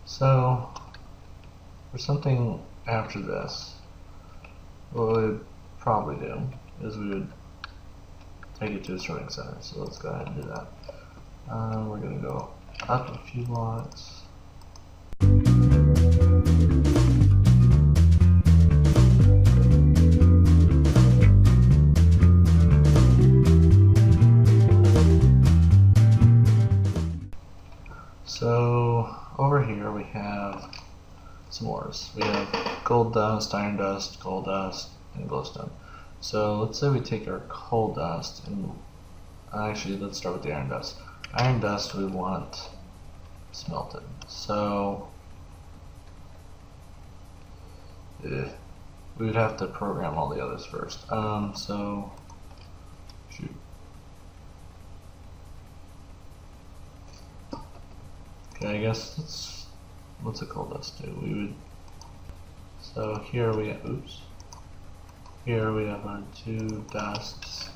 So for something after this, what we would probably do is we would take it to a sorting center. So let's go ahead and do that. We're going to go up a few blocks. So over here we have some ores. We have gold dust, iron dust, coal dust, and glowstone. So let's say we take our coal dust and actually let's start with the iron dust. Iron dust we want smelted. So we would have to program all the others first. So shoot. Okay, I guess what's a coal dust do? We would, so here we have, here we have our two dusts.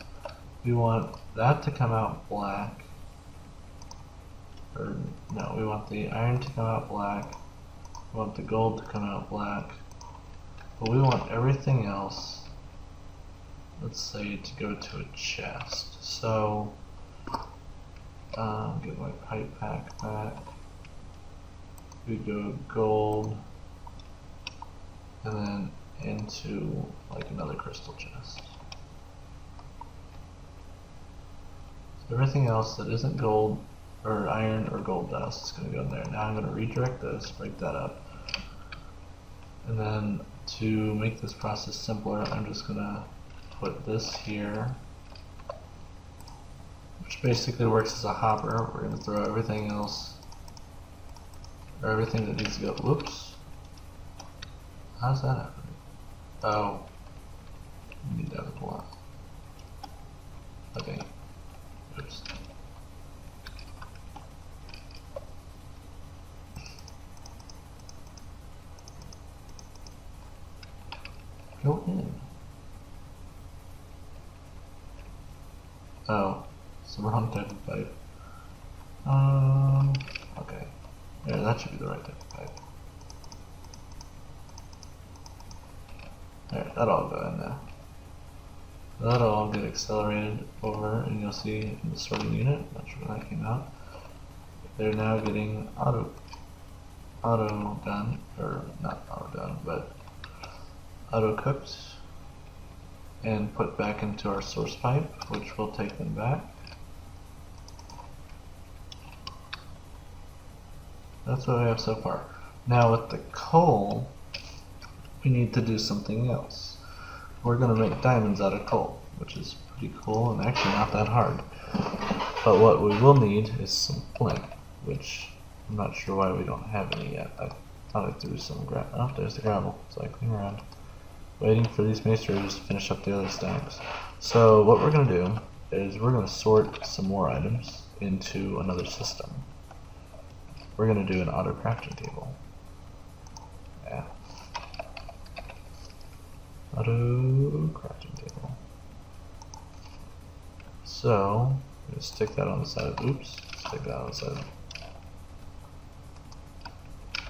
We want that to come out black, or no, we want the iron to come out black, we want the gold to come out black, but we want everything else, let's say, to go to a chest. So get my pipe pack back. We go gold and then into like another crystal chest. So everything else that isn't gold or iron or gold dust is going to go in there. Now I'm going to redirect this, break that up, and then to make this process simpler, I'm just going to put this here, which basically works as a hopper. We're going to throw everything else, or everything that needs to go. Whoops. How's that happening? Oh. We need that block. Okay. Oops. Go in. Oh. It's the wrong type of pipe. Okay. Yeah, that should be the right type of pipe. There, that'll all go in there. That'll all get accelerated over, and you'll see in the sorting unit, not sure when that came out, they're now getting auto done, or not auto done, but auto cooked, and put back into our source pipe, which will take them back. That's what we have so far. Now with the coal, we need to do something else. We're going to make diamonds out of coal, which is pretty cool and actually not that hard. But what we will need is some flint, which I'm not sure why we don't have any yet. I thought I threw some gravel. Oh, there's the gravel, cycling around. Waiting for these masonries to finish up the other stacks. So what we're going to do is we're going to sort some more items into another system. We're going to do an auto crafting table. Yeah. Auto crafting table. So, just stick that on the side of, oops, stick that on the side of,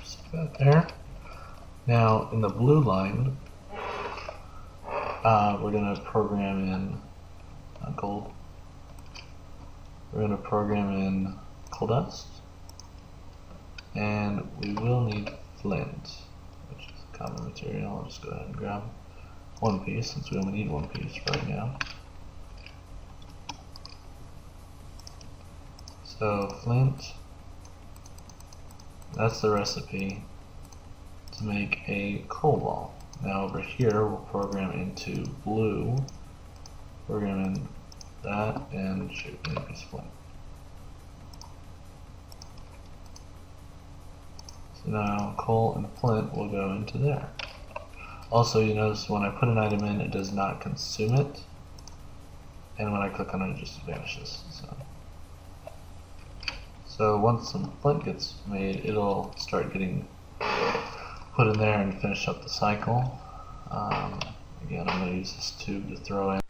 stick that there. Now, in the blue line, we're going to program in gold. We're going to program in coal dust. And we will need flint, which is a common material. I'll just go ahead and grab one piece, since we only need one piece right now. So flint, that's the recipe to make a coal ball. Now over here we'll program into blue, program in that, and shoot, we need a piece of flint. So now coal and flint will go into there. Also, you notice when I put an item in, it does not consume it, and when I click on it, it just vanishes. So once some flint gets made, it'll start getting put in there and finish up the cycle. Again, I'm going to use this tube to throw in.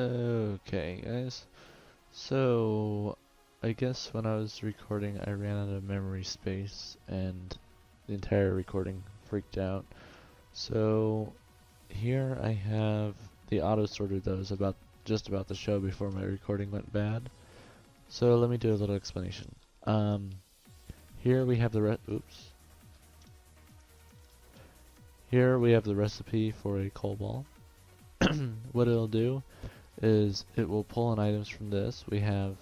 Okay, guys. So, I guess when I was recording, I ran out of memory space and the entire recording freaked out. So, here I have the auto sorter that was just about to show before my recording went bad. So, let me do a little explanation. Here we have the Here we have the recipe for a coal ball. What it'll do is it will pull in items from this. We have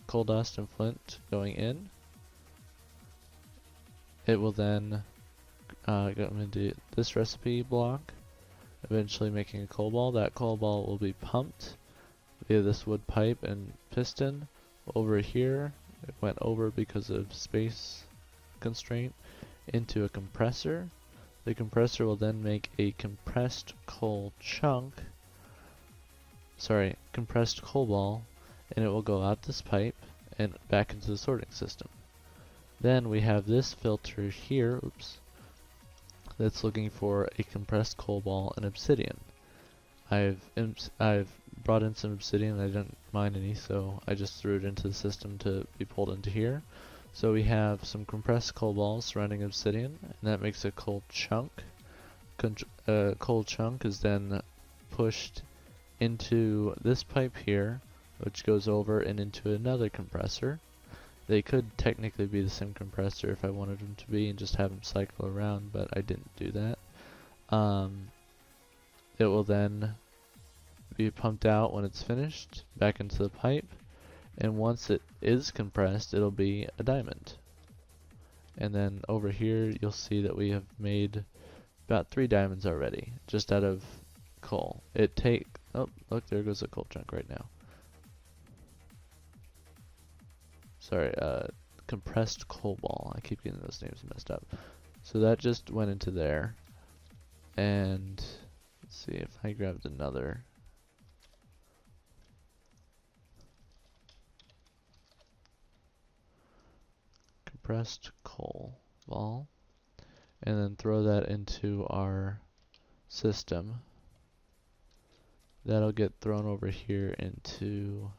coal dust and flint going in. It will then go into this recipe block, eventually making a coal ball. That coal ball will be pumped via this wood pipe and piston over here. It went over because of space constraint into a compressor. The compressor will then make a compressed coal ball, and it will go out this pipe and back into the sorting system. Then we have this filter here, that's looking for a compressed coal ball and obsidian. I've brought in some obsidian, I didn't mine any, so I just threw it into the system to be pulled into here. So we have some compressed coal balls surrounding obsidian, and that makes a coal chunk. Coal chunk is then pushed into this pipe here, which goes over and into another compressor. They could technically be the same compressor if I wanted them to be and just have them cycle around, but I didn't do that. It will then be pumped out when it's finished back into the pipe, and once it is compressed, it'll be a diamond. And then over here you'll see that we have made about 3 diamonds already, just out of coal. Oh, look, there goes a coal chunk right now. Sorry, compressed coal ball. I keep getting those names messed up. So that just went into there. And let's see if I grabbed another. Compressed coal ball. And then throw that into our system. That'll get thrown over here into...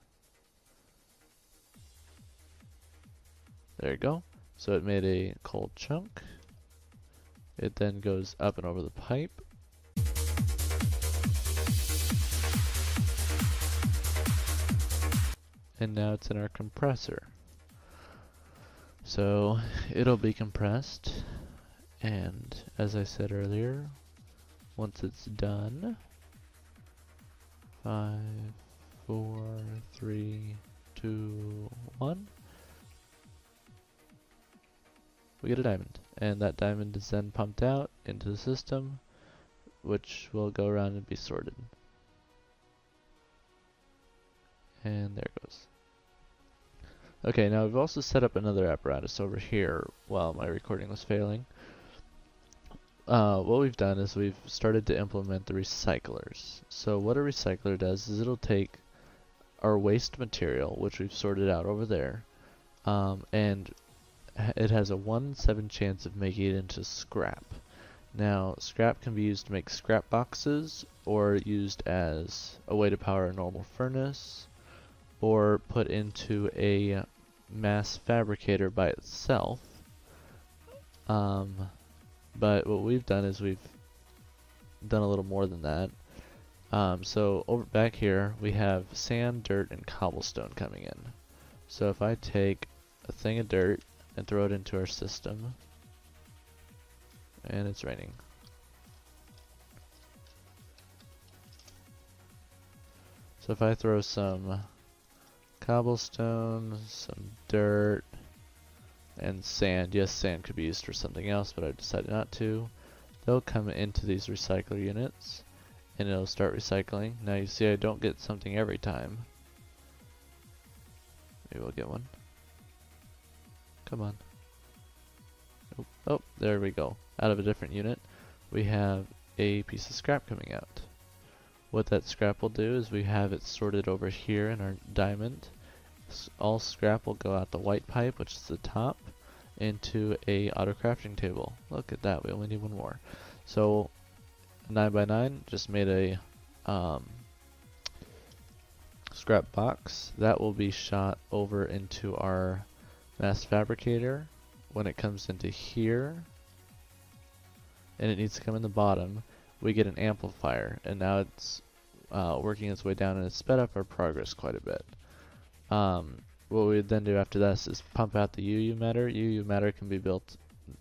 There you go. So it made a coal chunk. It then goes up and over the pipe. And now it's in our compressor. So it'll be compressed. And as I said earlier, once it's done, 5, 4, 3, 2, 1. We get a diamond, and that diamond is then pumped out into the system, which will go around and be sorted. And there it goes. Okay, now we've also set up another apparatus over here while my recording was failing. What we've done is we've started to implement the recyclers. So what a recycler does is it'll take our waste material, which we've sorted out over there, and it has a 1 in 7 chance of making it into scrap. Now, scrap can be used to make scrap boxes, or used as a way to power a normal furnace, or put into a mass fabricator by itself. But what we've done is we've done a little more than that. So over back here, we have sand, dirt, and cobblestone coming in. So if I take a thing of dirt and throw it into our system, and it's raining. So if I throw some cobblestone, some dirt, and sand, yes, sand could be used for something else, but I've decided not to, they'll come into these recycler units, and it'll start recycling. Now you see I don't get something every time. Maybe we'll get one. Come on. Oh, there we go. Out of a different unit, we have a piece of scrap coming out. What that scrap will do is we have it sorted over here in our diamond. All scrap will go out the white pipe, which is the top, into a auto crafting table. Look at that, we only need one more. So 9x9 just made a scrap box. That will be shot over into our mass fabricator. When it comes into here, and it needs to come in the bottom, we get an amplifier, and now it's working its way down, and it's sped up our progress quite a bit. What we would then do after this is pump out the UU matter. UU matter can be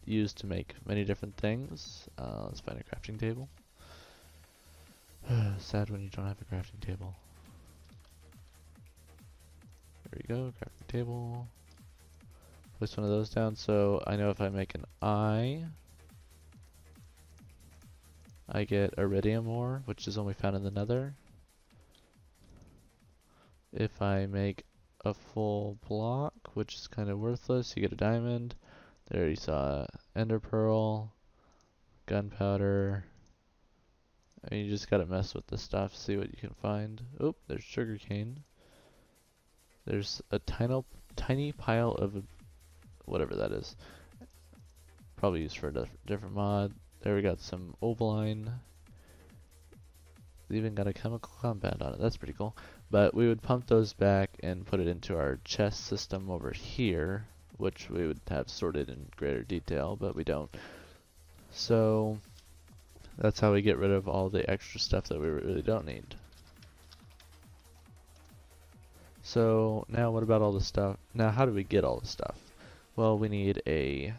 used to make many different things. Let's find a crafting table. Sad when you don't have a crafting table. There we go, crafting table. Place one of those down so I know if I make an I get iridium ore, which is only found in the nether. If I make a full block, which is kind of worthless, you get a diamond. There you saw ender pearl, gunpowder. And you just gotta mess with the stuff, see what you can find. Oh, there's sugarcane. There's a tiny pile of whatever that is. Probably used for a different mod. There we got some opaline. Even got a chemical compound on it. That's pretty cool. But we would pump those back and put it into our chest system over here, which we would have sorted in greater detail, but we don't. So that's how we get rid of all the extra stuff that we really don't need. So now what about all the stuff? Now how do we get all the stuff? Well, we need a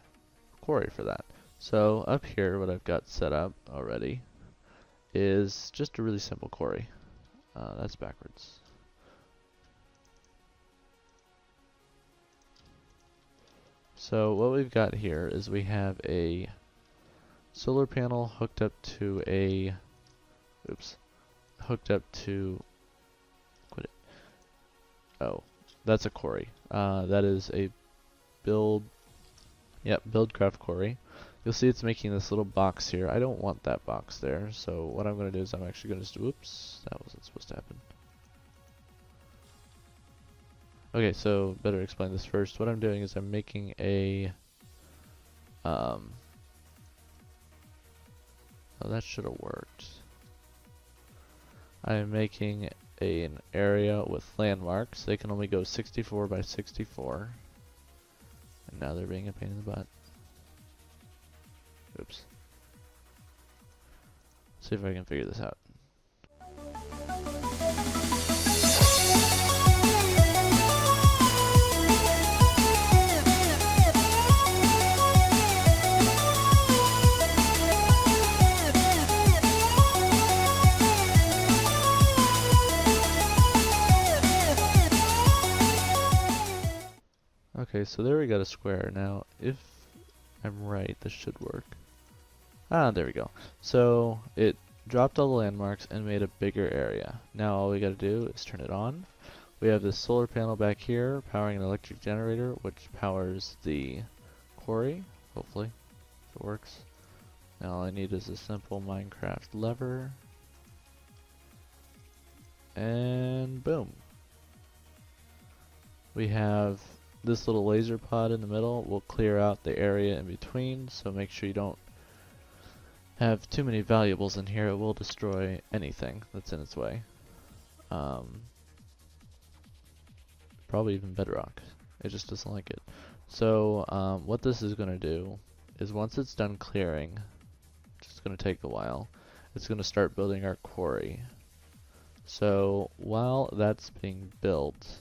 quarry for that. So up here, what I've got set up already is just a really simple quarry. That's backwards. So what we've got here is we have a solar panel hooked up to a, quit it. Oh, that's a quarry. That is a build craft quarry. You'll see it's making this little box here. I don't want that box there, so what I'm going to do is I'm actually going to whoops, that wasn't supposed to happen. Okay, so better explain this first. What I'm doing is I'm making a oh, that should have worked. I'm making an area with landmarks. They can only go 64 by 64. And now they're being a pain in the butt. Oops. See if I can figure this out. Okay, so there we got a square. Now, if I'm right, this should work. Ah, there we go. So, it dropped all the landmarks and made a bigger area. Now all we gotta do is turn it on. We have this solar panel back here powering an electric generator, which powers the quarry, hopefully, if it works. Now all I need is a simple Minecraft lever. And boom. We have this little laser pod in the middle. Will clear out the area in between, so make sure you don't have too many valuables in here. It will destroy anything that's in its way. Probably even bedrock. It just doesn't like it. So what this is going to do is once it's done clearing, which is going to take a while, it's going to start building our quarry. So while that's being built,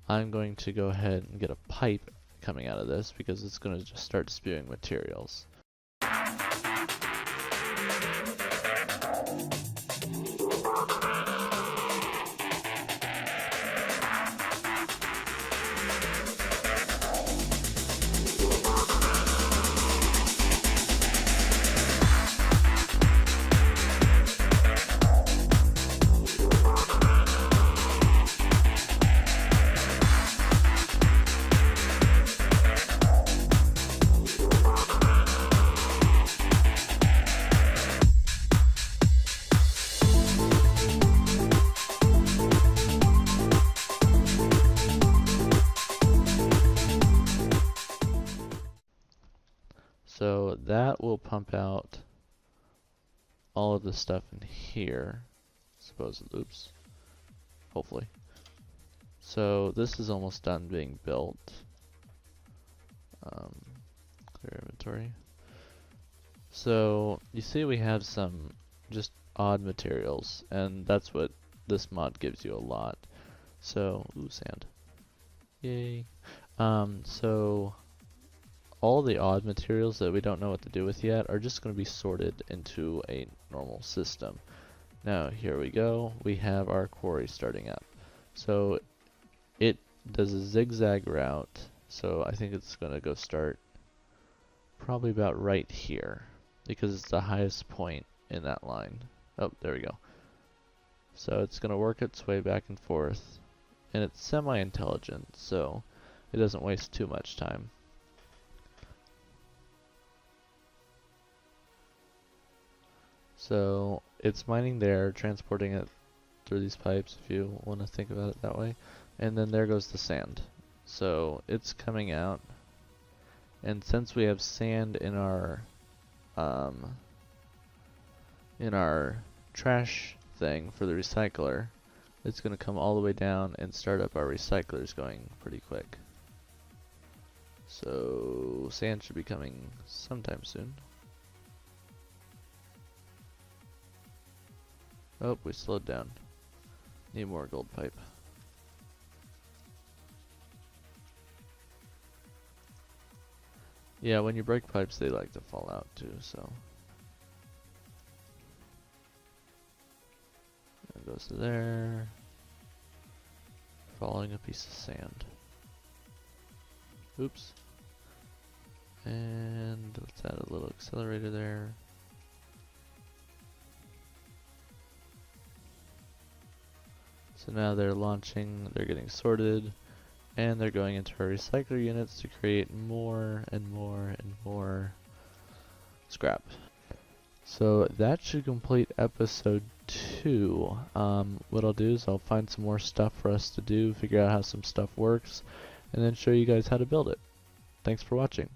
I'm going to go ahead and get a pipe coming out of this because it's going to just start spewing materials. So that will pump out all of the stuff in here, supposedly, oops, hopefully. So this is almost done being built. Clear inventory. So you see we have some just odd materials, and that's what this mod gives you a lot. So, ooh, sand. Yay. So all the odd materials that we don't know what to do with yet are just going to be sorted into a normal system. Now here we go, we have our quarry starting up. So it does a zigzag route, so I think it's going to go start probably about right here, because it's the highest point in that line. Oh, there we go. So it's going to work its way back and forth, and it's semi-intelligent, so it doesn't waste too much time. So it's mining there, transporting it through these pipes, if you want to think about it that way, and then there goes the sand. So it's coming out, and since we have sand in our trash thing for the recycler, it's going to come all the way down and start up our recyclers going pretty quick. So sand should be coming sometime soon. Oh, we slowed down. Need more gold pipe. Yeah, when you break pipes, they like to fall out too, so. It goes to there. Following a piece of sand. Oops. And let's add a little accelerator there. So now they're launching, they're getting sorted, and they're going into our recycler units to create more and more and more scrap. So that should complete episode 2. What I'll do is I'll find some more stuff for us to do, figure out how some stuff works, and then show you guys how to build it. Thanks for watching.